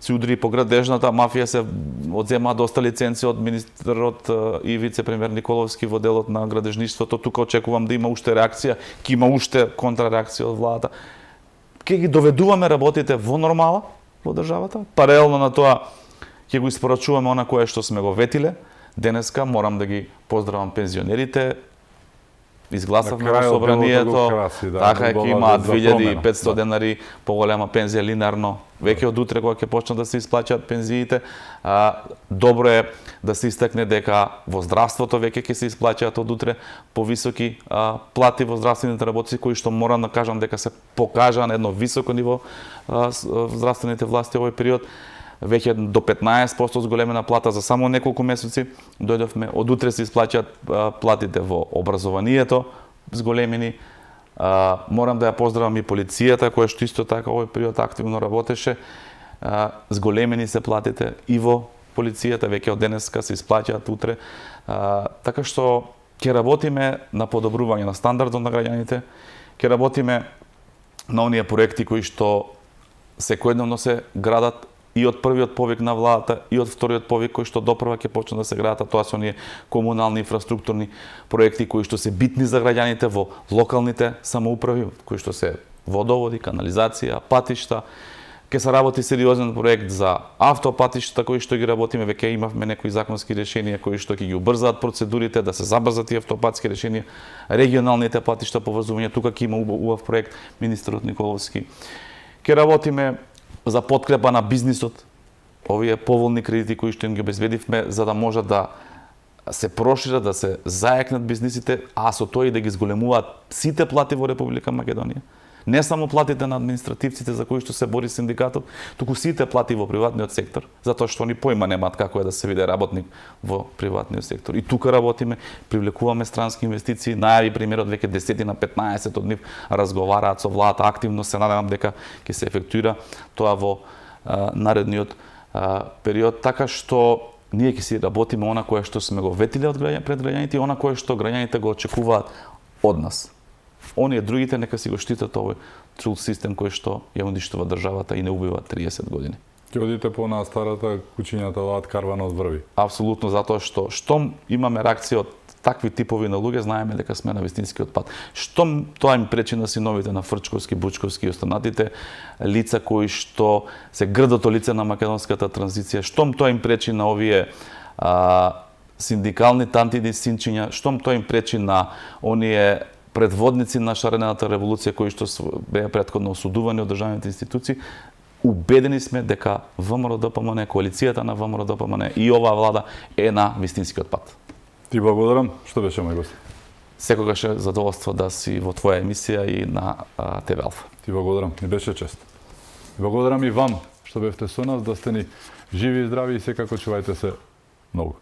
B: се удри по градежната мафија, се одзема доста лиценци од министерот и вице-премиер Николовски во делот на градежништвото. Тука очекувам да има уште реакција, ќе има уште контрареакција од владата. Ќе ги доведуваме работите во нормала во државата. Паралелно на тоа ќе го испорачуваме она кое што сме го ветиле. Денеска морам да ги поздравам пензионерите. Изгласавме
A: На
B: во
A: крајот
B: собранието,
A: делото го краси, да,
B: така е,
A: убава
B: ќе имаат
A: за
B: 2500
A: промена.
B: денари поголема пензија линарно. Веќе од утре кога ќе почнат да се исплаќаат пензиите, добро е да се истакне дека во здравството веќе ќе се исплаќаат од утре повисоки плати во здравствените работници кои што морам да кажам дека се покажа на едно високо ниво здравствените власти овој период. Веќе до 15% зголемена плата за само неколку месеци. Дојдовме, од утре се исплаќаат платите во образованието зголемени. Морам да ја поздравам и полицијата која што исто така овој период активно работеше. Зголемени се платите и во полицијата, веќе од денеска се исплаќаат утре. Така што ќе работиме на подобрување на стандардот на граѓаните, ќе работиме на оние проекти кои што секојдневно се градат и од првиот повик на владата и од вториот повик кој што допрва ќе почнат да се градат, а тоа се оние комунални инфраструктурни проекти кои што се битни за граѓаните во локалните самоуправи, кои што се водоводи, канализација, патишта. Ке се работи сериозен проект за автопатишта кои што ги работиме, веќе имавме некои законски решенија кои што ќе ги убрзаат процедурите, да се забрзат тие автопатски решенија, регионалните патишта поврзување, тука ќе има убав проект министерот Николовски. Ке работиме за подкрепа на бизнисот, овие поволни кредити кои што им ги обезбедивме за да можат да се прошират, да се заекнат бизнисите, а со тоа и да ги зголемуваат сите плати во Република Македонија. Не само платите на административците за кои што се бори синдикатот, туку сите плати во приватниот сектор, затоа што они поима немаат како е да се биде работник во приватниот сектор. И тука работиме, привлекуваме странски инвестиции, најави премиерот веќе 10 на 15 од нив разговараат со владата активно, се надевам дека ќе се ефектуира тоа во наредниот период, така што ние ќе си работиме она кое што сме го ветиле пред граѓаните и она кое што граѓаните го очекуваат од нас. Оние другите нека си го штитат овој трул систем кој што ја уништува државата и не убива 30 години.
A: Ќе одите по на старата кучињата лад карвана од врви.
B: Апсолутно, затоа што штом имаме реакција од такви типови на луѓе, знаеме дека сме на вистинскиот пат. Штом тоа им пречи на синовите на Фрчковски, Бучковски и останатите лица кои што се грдото лице на македонската транзиција, штом тоа им пречи на овие синдикални тантиди синчиња, штом тоа им пречи на оние предводници на шарената револуција кои што беа претходно осудувани од државните институции, убедени сме дека ВМРО-ДПМН, коалицијата на ВМРО-ДПМН и оваа влада е на вистинскиот пат.
A: Ти благодарам, што беше мој гост.
B: Секогаш е задоволство да си во твоја емисија и на ТВ Алфа.
A: Ти благодарам, ми беше чест. Благодарам и вам што бевте со нас, да сте ни живи и здрави и секако чувајте се многу.